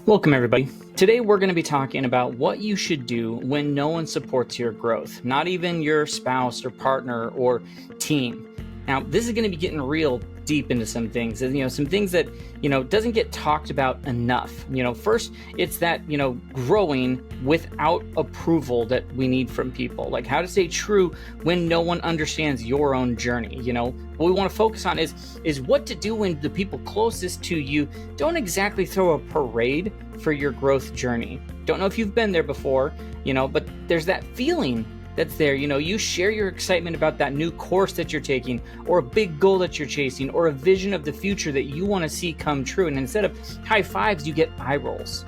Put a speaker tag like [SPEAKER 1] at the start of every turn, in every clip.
[SPEAKER 1] Welcome everybody. Today we're going to be talking about what you should do when no one supports your growth, not even your spouse or partner or team. Now, this is going to be getting real deep into some things, some things that, doesn't get talked about enough. First, it's that, growing without approval that we need from people, like how to stay true when no one understands your own journey. What we want to focus on is what to do when the people closest to you don't exactly throw a parade for your growth journey. Don't know if you've been there before, but there's that feeling that's there. You share your excitement about that new course that you're taking, or a big goal that you're chasing, or a vision of the future that you want to see come true. And instead of high fives, you get eye rolls,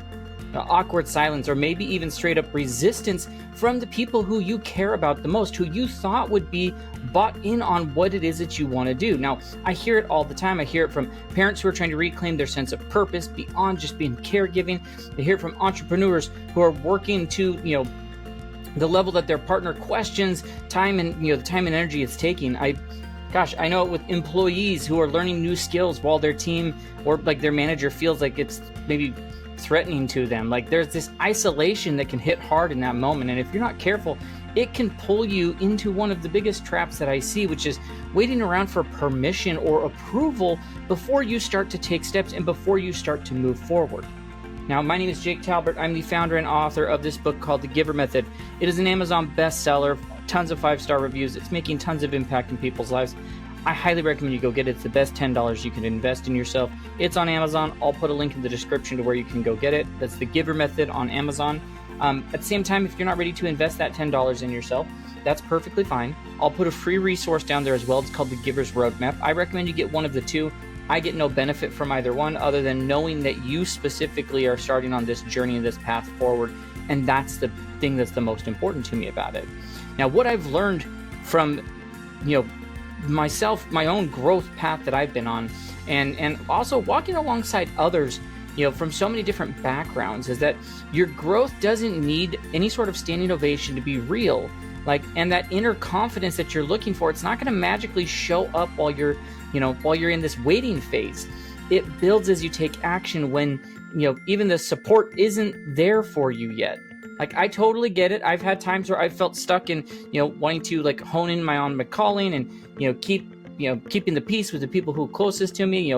[SPEAKER 1] awkward silence, or maybe even straight up resistance from the people who you care about the most, who you thought would be bought in on what it is that you want to do. Now, I hear it all the time. I hear it from parents who are trying to reclaim their sense of purpose beyond just being caregiving. I hear it from entrepreneurs who are working to, the level that their partner questions time and the time and energy it's taking. I know it with employees who are learning new skills while their team or like their manager feels like it's maybe threatening to them. Like there's this isolation that can hit hard in that moment, and if you're not careful, it can pull you into one of the biggest traps that I see, which is waiting around for permission or approval before you start to take steps and before you start to move forward. Now, my name is Jake Talbert. I'm the founder and author of this book called The GIVER Method. It is an Amazon bestseller, tons of 5-star reviews. It's making tons of impact in people's lives. I highly recommend you go get it. It's the best $10 you can invest in yourself. It's on Amazon. I'll put a link in the description to where you can go get it. That's The GIVER Method on Amazon. At the same time, if you're not ready to invest that $10 in yourself, that's perfectly fine. I'll put a free resource down there as well. It's called The Giver's Roadmap. I recommend you get one of the two. I get no benefit from either one other than knowing that you specifically are starting on this journey and this path forward. And that's the thing that's the most important to me about it. Now, what I've learned from, myself, my own growth path that I've been on, and also walking alongside others, from so many different backgrounds, is that your growth doesn't need any sort of standing ovation to be real. And that inner confidence that you're looking for, it's not going to magically show up while you're in this waiting phase. It builds as you take action when, even the support isn't there for you yet. I totally get it. I've had times where I've felt stuck in, wanting to hone in my calling and, keeping the peace with the people who are closest to me,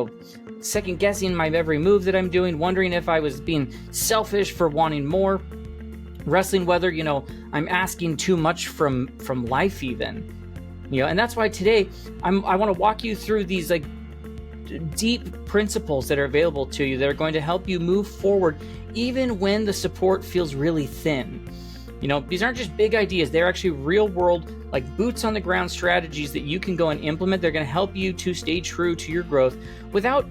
[SPEAKER 1] second guessing my every move that I'm doing, wondering if I was being selfish for wanting more, wrestling whether, I'm asking too much from life even, and that's why today I want to walk you through these deep principles that are available to you that are going to help you move forward even when the support feels really thin. These aren't just big ideas. They're actually real world, boots on the ground strategies that you can go and implement. They're going to help you to stay true to your growth without,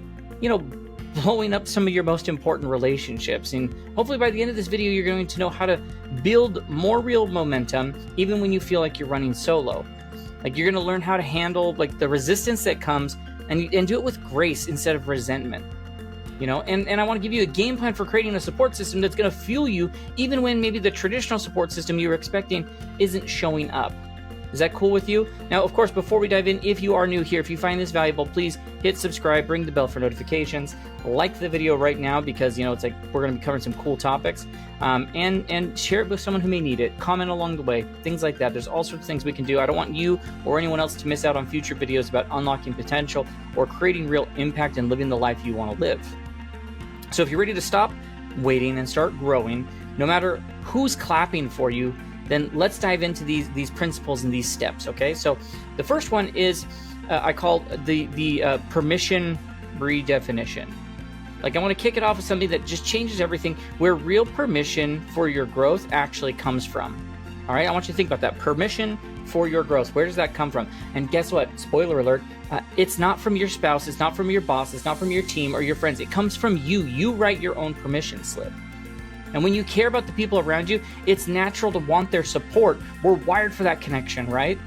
[SPEAKER 1] blowing up some of your most important relationships. And hopefully by the end of this video, you're going to know how to build more real momentum even when you feel like you're running solo. You're going to learn how to handle the resistance that comes and do it with grace instead of resentment. And I want to give you a game plan for creating a support system that's going to fuel you even when maybe the traditional support system you were expecting isn't showing up. Is that cool with you? Now, of course, before we dive in, if you are new here, if you find this valuable, please hit subscribe, ring the bell for notifications, like the video right now because, it's we're going to be covering some cool topics, and share it with someone who may need it. Comment along the way, things like that. There's all sorts of things we can do. I don't want you or anyone else to miss out on future videos about unlocking potential or creating real impact and living the life you want to live. So if you're ready to stop waiting and start growing, no matter who's clapping for you, then let's dive into these principles and these steps, okay? So the first one is I call the permission redefinition. I want to kick it off with something that just changes everything, where real permission for your growth actually comes from. All right, I want you to think about that. Permission for your growth. Where does that come from? And guess what? Spoiler alert. It's not from your spouse. It's not from your boss. It's not from your team or your friends. It comes from you. You write your own permission slip. And when you care about the people around you, it's natural to want their support. We're wired for that connection, right?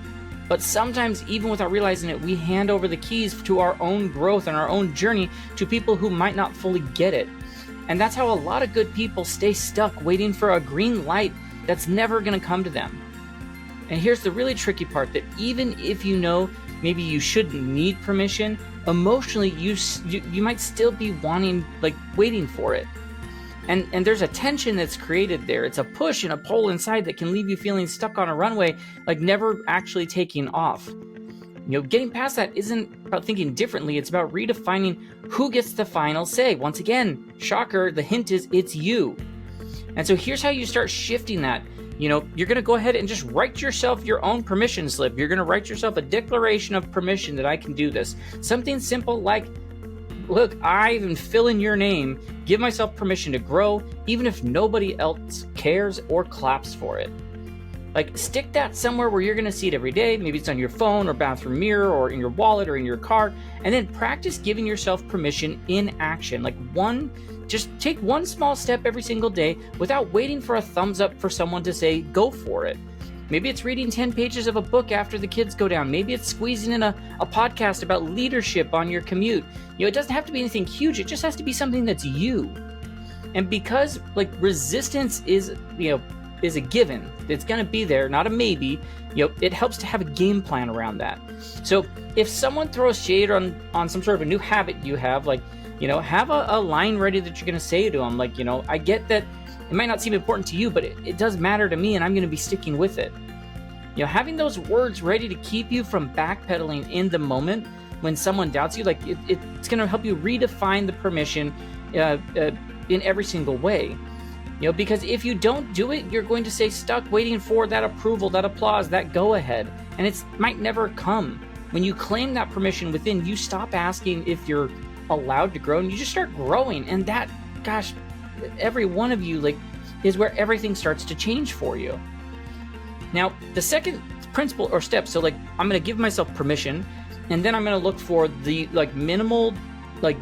[SPEAKER 1] But sometimes, even without realizing it, we hand over the keys to our own growth and our own journey to people who might not fully get it. And that's how a lot of good people stay stuck waiting for a green light that's never going to come to them. And here's the really tricky part, that even if maybe you shouldn't need permission, emotionally you might still be waiting for it. And there's a tension that's created there. It's a push and a pull inside that can leave you feeling stuck on a runway, like never actually taking off. Getting past that isn't about thinking differently. It's about redefining who gets the final say. Once again, shocker, the hint is it's you. And so here's how you start shifting that. You're going to go ahead and just write yourself your own permission slip. You're going to write yourself a declaration of permission that I can do this. Something simple like, look, I even fill in your name, give myself permission to grow, even if nobody else cares or claps for it. Like, stick that somewhere where you're going to see it every day. Maybe it's on your phone or bathroom mirror or in your wallet or in your car. And then practice giving yourself permission in action. Just take one small step every single day without waiting for a thumbs up for someone to say, go for it. Maybe it's reading 10 pages of a book after the kids go down. Maybe it's squeezing in a podcast about leadership on your commute. It doesn't have to be anything huge. It just has to be something that's you. And because resistance is a given, it's going to be there, not a maybe, it helps to have a game plan around that. So if someone throws shade on some sort of a new habit you have, have a line ready that you're going to say to them. I get that it might not seem important to you, but it does matter to me, and I'm going to be sticking with it. Having those words ready to keep you from backpedaling in the moment when someone doubts you, it's going to help you redefine the permission in every single way. Because if you don't do it, you're going to stay stuck waiting for that approval, that applause, that go-ahead, and it might never come. When you claim that permission within, you stop asking if you're allowed to grow, and you just start growing, and that, gosh, every one of you is where everything starts to change for you. Now, the second principle or step, so I'm going to give myself permission, and then I'm going to look for the minimal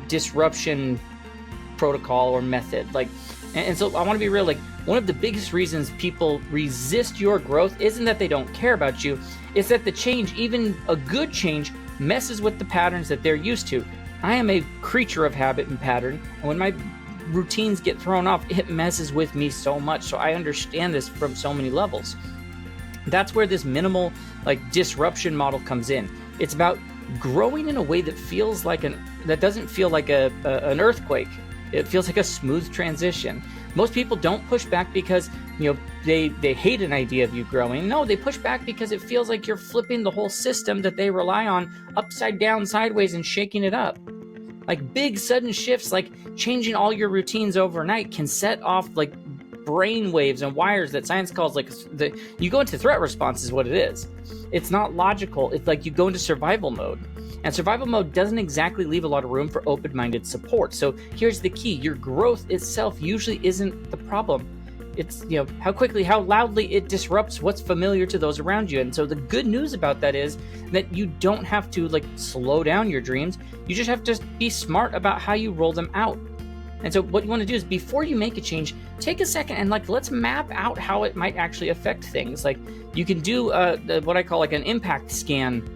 [SPEAKER 1] disruption protocol or method. And so I want to be real, one of the biggest reasons people resist your growth isn't that they don't care about you, it's that the change, even a good change, messes with the patterns that they're used to. I am a creature of habit and pattern, and when my routines get thrown off, it messes with me so much. So I understand this from so many levels. That's where this minimal disruption model comes in. It's about growing in a way that feels that doesn't feel like an earthquake. It feels like a smooth transition. Most people don't push back because they hate an idea of you growing. No, they push back because it feels like you're flipping the whole system that they rely on upside down, sideways, and shaking it up. Big sudden shifts, changing all your routines overnight, can set off brain waves and wires that science calls you go into threat response is what it is. It's not logical. It's you go into survival mode. And survival mode doesn't exactly leave a lot of room for open-minded support. So here's the key. Your growth itself usually isn't the problem. It's, how quickly, how loudly it disrupts what's familiar to those around you. And so the good news about that is that you don't have to slow down your dreams. You just have to be smart about how you roll them out. And so what you want to do is, before you make a change, take a second and let's map out how it might actually affect things. You can do what I call an impact scan,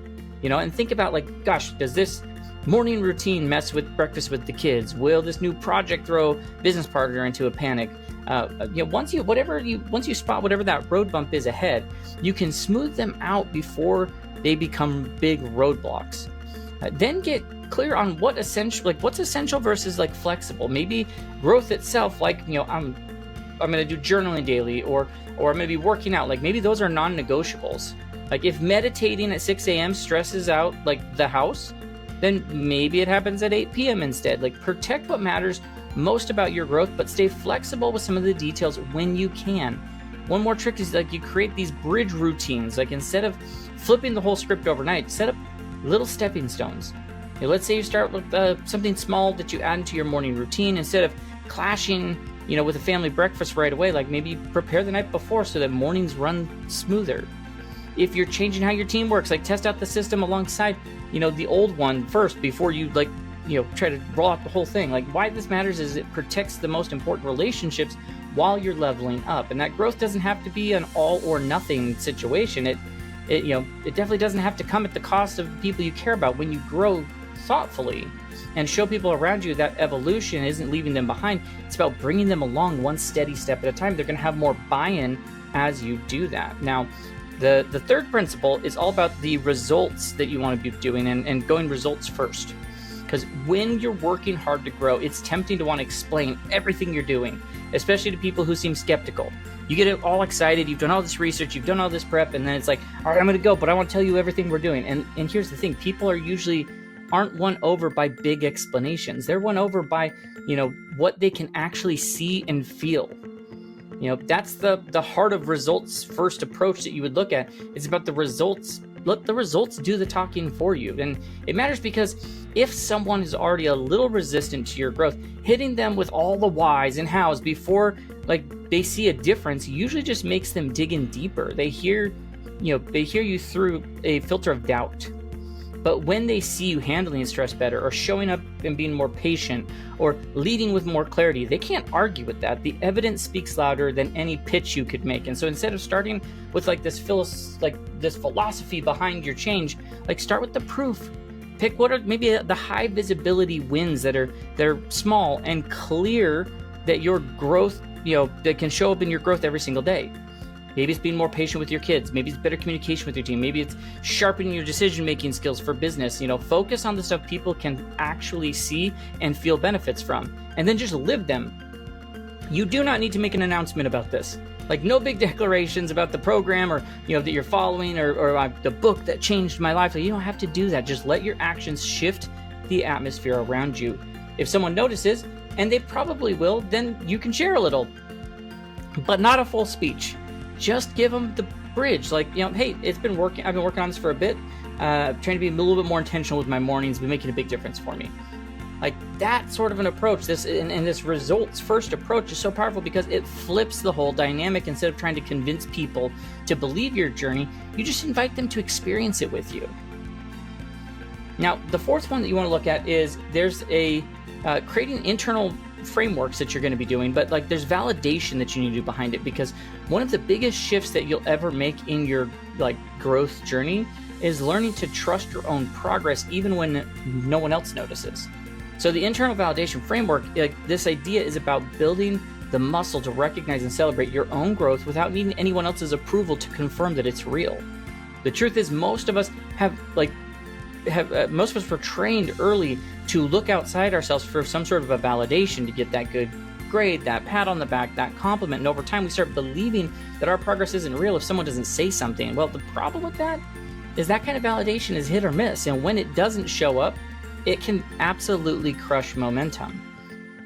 [SPEAKER 1] and think about gosh, does this morning routine mess with breakfast with the kids? Will this new project throw business partner into a panic? Once you spot whatever that road bump is ahead, you can smooth them out before they become big roadblocks. Then get clear on what's essential versus flexible. Maybe growth itself, I'm going to do journaling daily, or I'm going to be working out. Maybe those are non-negotiables. If meditating at 6 a.m. stresses out the house, then maybe it happens at 8 p.m. instead. Protect what matters most about your growth, but stay flexible with some of the details when you can. One more trick is you create these bridge routines. Instead of flipping the whole script overnight, set up little stepping stones. Let's say you start with something small that you add into your morning routine. Instead of clashing with a family breakfast right away, maybe prepare the night before so that mornings run smoother. If you're changing how your team works, test out the system alongside the old one first before you try to roll out the whole thing. Why this matters is it protects the most important relationships while you're leveling up. And that growth doesn't have to be an all or nothing situation. It definitely doesn't have to come at the cost of the people you care about. When you grow thoughtfully and show people around you that evolution isn't leaving them behind, it's about bringing them along one steady step at a time. They're going to have more buy-in as you do that. Now, the third principle is all about the results that you want to be doing and going results first. Because when you're working hard to grow, it's tempting to want to explain everything you're doing, especially to people who seem skeptical. You get all excited, you've done all this research, you've done all this prep, and then it's like, all right, I'm going to go, but I want to tell you everything we're doing. And here's the thing, people aren't won over by big explanations. They're won over by, what they can actually see and feel. That's the heart of results first approach that you would look at. It's about the results. Let the results do the talking for you. And it matters because if someone is already a little resistant to your growth, hitting them with all the whys and hows before they see a difference usually just makes them dig in deeper. They hear you through a filter of doubt. But when they see you handling stress better, or showing up and being more patient, or leading with more clarity, they can't argue with that. The evidence speaks louder than any pitch you could make. And so instead of starting with this philosophy behind your change, start with the proof. Pick what are maybe the high visibility wins that are small and clear, that your growth, that can show up in your growth every single day. Maybe it's being more patient with your kids. Maybe it's better communication with your team. Maybe it's sharpening your decision-making skills for business. Focus on the stuff people can actually see and feel benefits from, and then just live them. You do not need to make an announcement about this. No big declarations about the program or, that you're following or the book that changed my life. You don't have to do that. Just let your actions shift the atmosphere around you. If someone notices, and they probably will, then you can share a little, but not a full speech. Just give them the bridge. Hey, it's been working. I've been working on this for a bit. Trying to be a little bit more intentional with my mornings, been making a big difference for me. That sort of an approach, this results first approach is so powerful because it flips the whole dynamic. Instead of trying to convince people to believe your journey, you just invite them to experience it with you. Now, the fourth one that you want to look at is there's creating internal frameworks that you're going to be doing, but there's validation that you need to do behind it, because one of the biggest shifts that you'll ever make in your growth journey is learning to trust your own progress even when no one else notices. So the internal validation framework, this idea is about building the muscle to recognize and celebrate your own growth without needing anyone else's approval to confirm that it's real. The truth is, most of us were trained early to look outside ourselves for some sort of a validation to get that good grade, that pat on the back, that compliment. And over time, we start believing that our progress isn't real if someone doesn't say something. Well, the problem with that is that kind of validation is hit or miss. And when it doesn't show up, it can absolutely crush momentum.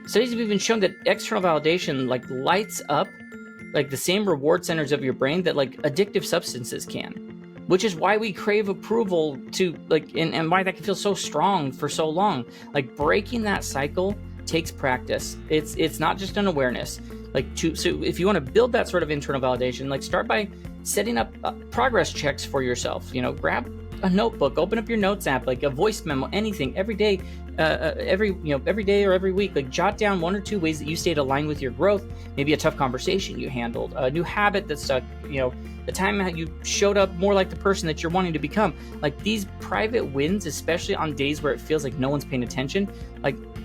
[SPEAKER 1] Studies have even shown that external validation lights up the same reward centers of your brain that addictive substances can. Which is why we crave approval and why that can feel so strong for so long. Breaking that cycle takes practice. It's not just an awareness. So if you want to build that sort of internal validation, start by setting up progress checks for yourself. Grab a notebook, open up your notes app, a voice memo, anything, every day, every day or every week. Jot down 1 or 2 ways that you stayed aligned with your growth. Maybe a tough conversation you handled, a new habit that stuck, the time you showed up more like the person that you're wanting to become. These private wins, especially on days where it feels like no one's paying attention,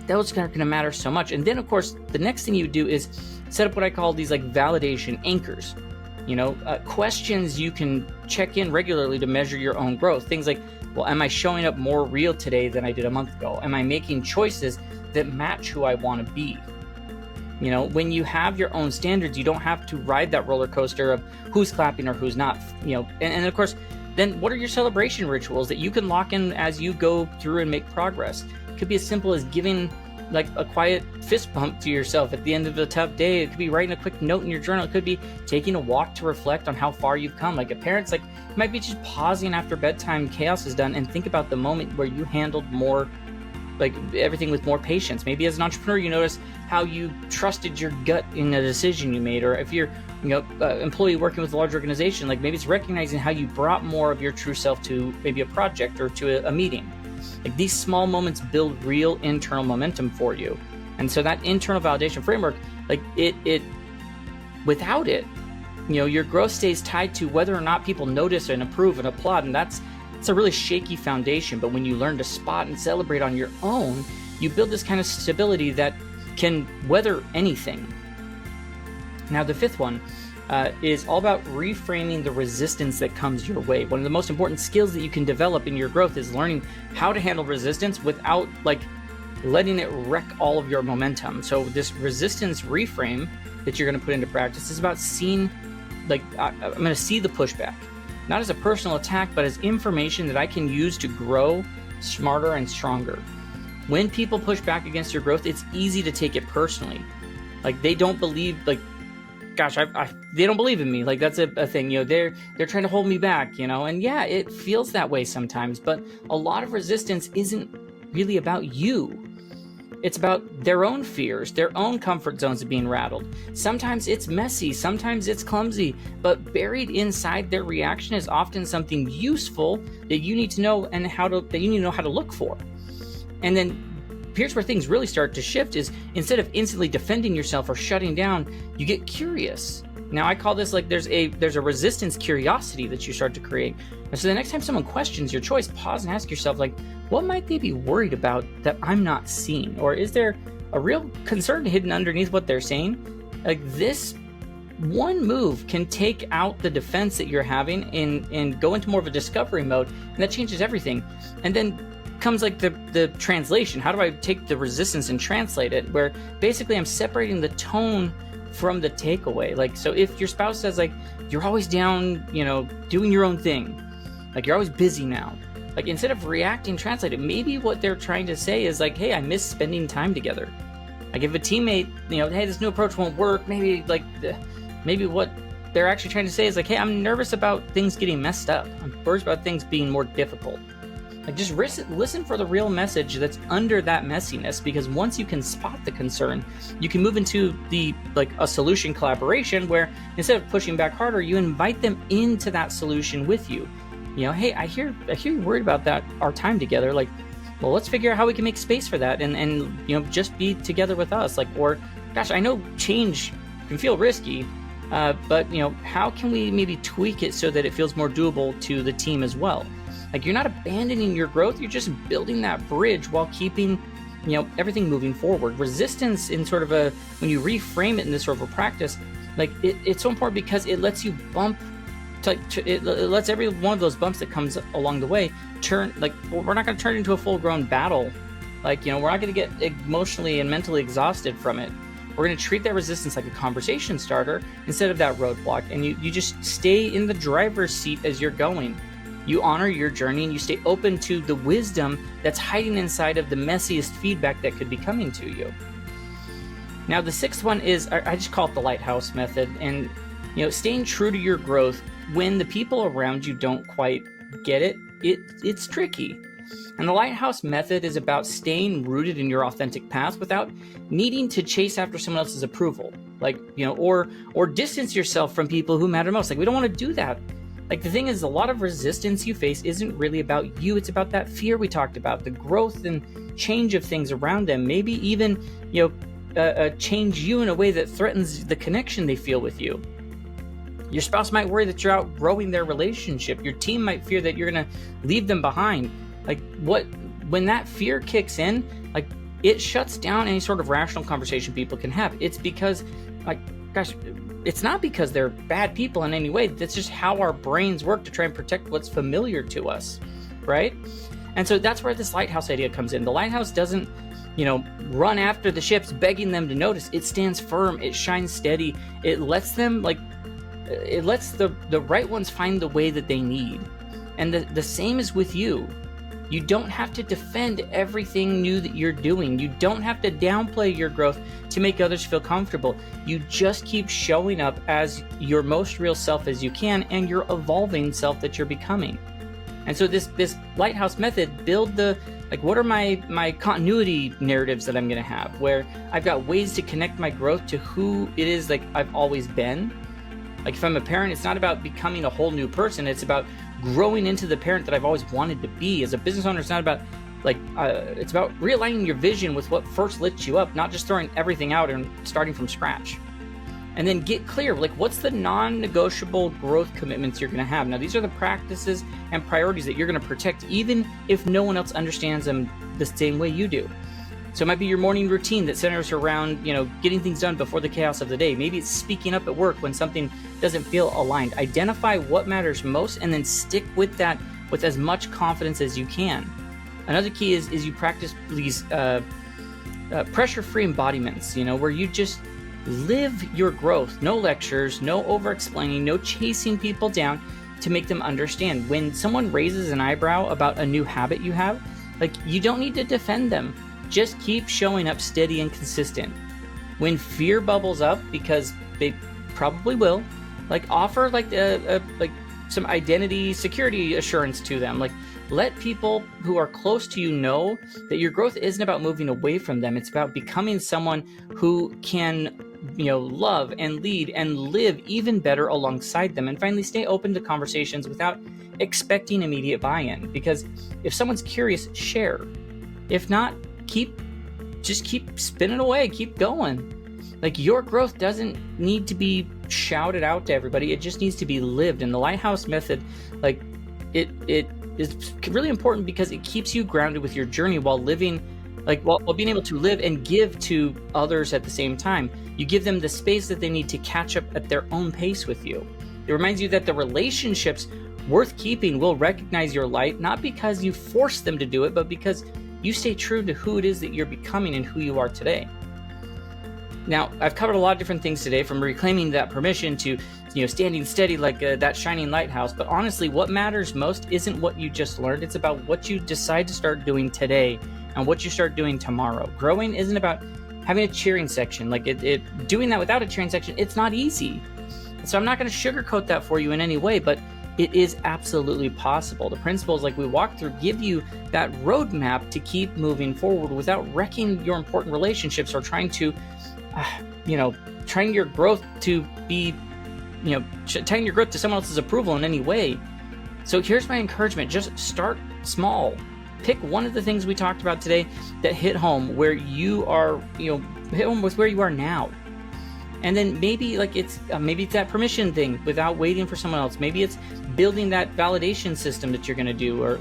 [SPEAKER 1] those are going to matter so much. And then, of course, the next thing you do is set up what I call these validation anchors. Questions you can check in regularly to measure your own growth. Things like, well, am I showing up more real today than I did a month ago? Am I making choices that match who I want to be? When you have your own standards, you don't have to ride that roller coaster of who's clapping or who's not, and of course, then what are your celebration rituals that you can lock in as you go through and make progress? It could be as simple as giving a quiet fist bump to yourself at the end of a tough day. It could be writing a quick note in your journal. It could be taking a walk to reflect on how far you've come. A parent's it might be just pausing after bedtime chaos is done and think about the moment where you handled more everything with more patience. Maybe as an entrepreneur, you notice how you trusted your gut in a decision you made, or if you're employee working with a large organization, maybe it's recognizing how you brought more of your true self to maybe a project or to a meeting. These small moments build real internal momentum for you. And so that internal validation framework, without it, your growth stays tied to whether or not people notice and approve and applaud, and it's a really shaky foundation. But when you learn to spot and celebrate on your own, you build this kind of stability that can weather anything. Now, the fifth one is all about reframing the resistance that comes your way. One of the most important skills that you can develop in your growth is learning how to handle resistance without like letting it wreck all of your momentum. So this resistance reframe that you're going to put into practice is about seeing, like, I'm going to see the pushback, not as a personal attack, but as information that I can use to grow smarter and stronger. When people push back against your growth, it's easy to take it personally. Like, they don't believe, like, gosh, they don't believe in me. Like, that's a thing, you know, they're trying to hold me back, you know, and yeah, it feels that way sometimes, but a lot of resistance isn't really about you. It's about their own fears, their own comfort zones of being rattled. Sometimes it's messy, sometimes it's clumsy, but buried inside their reaction is often something useful that you need to know and how to look for. And then here's where things really start to shift is instead of instantly defending yourself or shutting down, you get curious. Now I call this like there's a resistance curiosity that you start to create. And so the next time someone questions your choice, pause and ask yourself, like, what might they be worried about that I'm not seeing? Or is there a real concern hidden underneath what they're saying? Like, this one move can take out the defense that you're having and go into more of a discovery mode, and that changes everything. And then comes like the translation. How do I take the resistance and translate it? Where basically I'm separating the tone from the takeaway. Like, so if your spouse says, like, you're always down, you know, doing your own thing, like, you're always busy now, like, instead of reacting, translate it. Maybe what they're trying to say is like, hey, I miss spending time together. Like, if a teammate, you know, hey, this new approach won't work, maybe what they're actually trying to say is like, hey, I'm nervous about things getting messed up. I'm worried about things being more difficult. Like, just listen for the real message that's under that messiness, because once you can spot the concern, you can move into a solution collaboration where instead of pushing back harder, you invite them into that solution with you. You know, hey, I hear you're worried about that, our time together. Like, well, let's figure out how we can make space for that and you know, just be together with us. Like, or gosh, I know change can feel risky, but you know, how can we maybe tweak it so that it feels more doable to the team as well? Like, you're not abandoning your growth, you're just building that bridge while keeping, you know, everything moving forward. Resistance in sort of when you reframe it in this sort of a practice, like, it's so important because it lets you bump, it lets every one of those bumps that comes along the way turn, like, we're not going to turn it into a full-grown battle. Like, you know, we're not going to get emotionally and mentally exhausted from it. We're going to treat that resistance like a conversation starter instead of that roadblock. And you just stay in the driver's seat as you're going. You honor your journey and you stay open to the wisdom that's hiding inside of the messiest feedback that could be coming to you. Now, the sixth one is, I just call it the lighthouse method. And, you know, staying true to your growth when the people around you don't quite get it, it's tricky. And the lighthouse method is about staying rooted in your authentic path without needing to chase after someone else's approval. Like, you know, or distance yourself from people who matter most. Like, we don't want to do that. Like, the thing is, a lot of resistance you face isn't really about you. It's about that fear we talked about, the growth and change of things around them. Maybe even, you know, change you in a way that threatens the connection they feel with you. Your spouse might worry that you're outgrowing their relationship. Your team might fear that you're going to leave them behind. Like, when that fear kicks in, like, it shuts down any sort of rational conversation people can have. It's because, like, gosh, it's not because they're bad people in any way. That's just how our brains work to try and protect what's familiar to us, right? And so that's where this lighthouse idea comes in. The lighthouse doesn't, you know, run after the ships begging them to notice. It stands firm. It shines steady. It lets them, like, it lets the right ones find the way that they need. And the same is with you. You don't have to defend everything new that you're doing. You don't have to downplay your growth to make others feel comfortable. You just keep showing up as your most real self as you can and your evolving self that you're becoming. And so this lighthouse method, build what are my continuity narratives that I'm going to have, where I've got ways to connect my growth to who it is like I've always been. Like, if I'm a parent, it's not about becoming a whole new person. It's about growing into the parent that I've always wanted to be. As a business owner, it's not about, it's about realigning your vision with what first lit you up, not just throwing everything out and starting from scratch. And then get clear, like, what's the non-negotiable growth commitments you're going to have? Now, these are the practices and priorities that you're going to protect, even if no one else understands them the same way you do. So it might be your morning routine that centers around, getting things done before the chaos of the day. Maybe it's speaking up at work when something doesn't feel aligned. Identify what matters most and then stick with that with as much confidence as you can. Another key is you practice these pressure-free embodiments, where you just live your growth. No lectures, no over-explaining, no chasing people down to make them understand. When someone raises an eyebrow about a new habit you have, you don't need to defend them. Just keep showing up steady and consistent. When fear bubbles up, because they probably will, offer some identity security assurance to them. Let people who are close to you know that your growth isn't about moving away from them. It's about becoming someone who can, love and lead and live even better alongside them. And finally, stay open to conversations without expecting immediate buy-in. Because if someone's curious, share. If not, just keep spinning away, keep going. Your growth doesn't need to be shouted out to everybody. It just needs to be lived. And the lighthouse method, it is really important because it keeps you grounded with your journey while living, while being able to live and give to others at the same time. You give them the space that they need to catch up at their own pace with you. It reminds you that the relationships worth keeping will recognize your light, not because you force them to do it, but because you stay true to who it is that you're becoming and who you are today. Now, I've covered a lot of different things today, from reclaiming that permission to, standing steady like that shining lighthouse. But honestly, what matters most isn't what you just learned. It's about what you decide to start doing today and what you start doing tomorrow. Growing isn't about having a cheering section. Doing that without a cheering section, it's not easy. So I'm not going to sugarcoat that for you in any way, but it is absolutely possible. The principles we walk through give you that roadmap to keep moving forward without wrecking your important relationships or trying your growth to be, tying your growth to someone else's approval in any way. So here's my encouragement. Just start small. Pick one of the things we talked about today that hit home where you are, hit home with where you are now. And then maybe it's that permission thing without waiting for someone else. Maybe it's building that validation system that you're going to do, or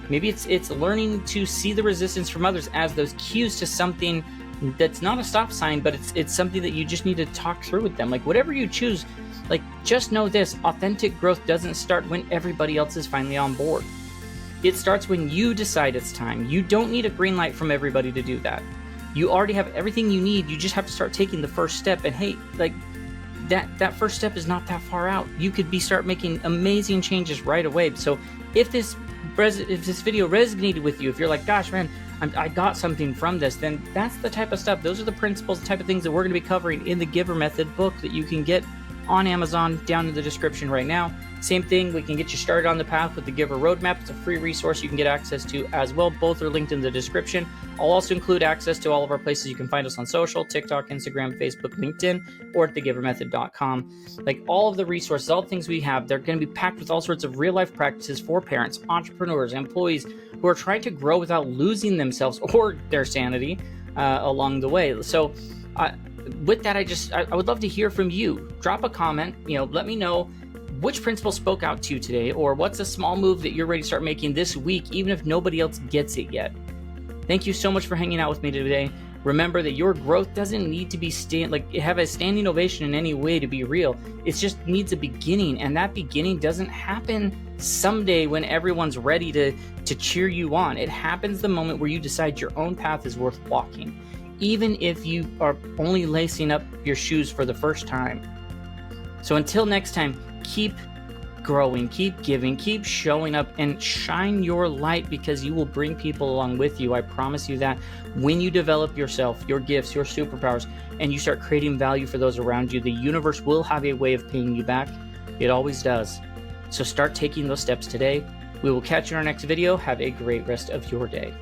[SPEAKER 1] maybe it's learning to see the resistance from others as those cues to something that's not a stop sign, but it's something that you just need to talk through with them. Whatever you choose, just know this: authentic growth doesn't start when everybody else is finally on board. It starts when you decide it's time. You don't need a green light from everybody to do that. You already have everything you need. You just have to start taking the first step. And hey, that first step is not that far out. You could start making amazing changes right away. So if this video resonated with you, if you're like, gosh, man, I got something from this, then that's the type of stuff. Those are the principles, the type of things that we're going to be covering in the GIVER Method book that you can get on Amazon down in the description right now. Same thing, we can get you started on the path with the GIVER Roadmap. It's a free resource you can get access to as well. Both are linked in the description. I'll also include access to all of our places you can find us on social: TikTok, Instagram, Facebook, LinkedIn, or at thegivermethod.com. All of the resources, all the things we have, they're going to be packed with all sorts of real life practices for parents, entrepreneurs, employees who are trying to grow without losing themselves or their sanity along the way. So with that, I would love to hear from you. Drop a comment, let me know which principle spoke out to you today, or what's a small move that you're ready to start making this week, even if nobody else gets it yet. Thank you so much for hanging out with me today. Remember that your growth doesn't need to be have a standing ovation in any way to be real. It just needs a beginning, and that beginning doesn't happen someday when everyone's ready to cheer you on. It happens the moment where you decide your own path is worth walking, even if you are only lacing up your shoes for the first time. So until next time, keep growing, keep giving, keep showing up, and shine your light, because you will bring people along with you. I promise you that. When you develop yourself, your gifts, your superpowers, and you start creating value for those around you, the universe will have a way of paying you back. It always does. So start taking those steps today. We will catch you in our next video. Have a great rest of your day.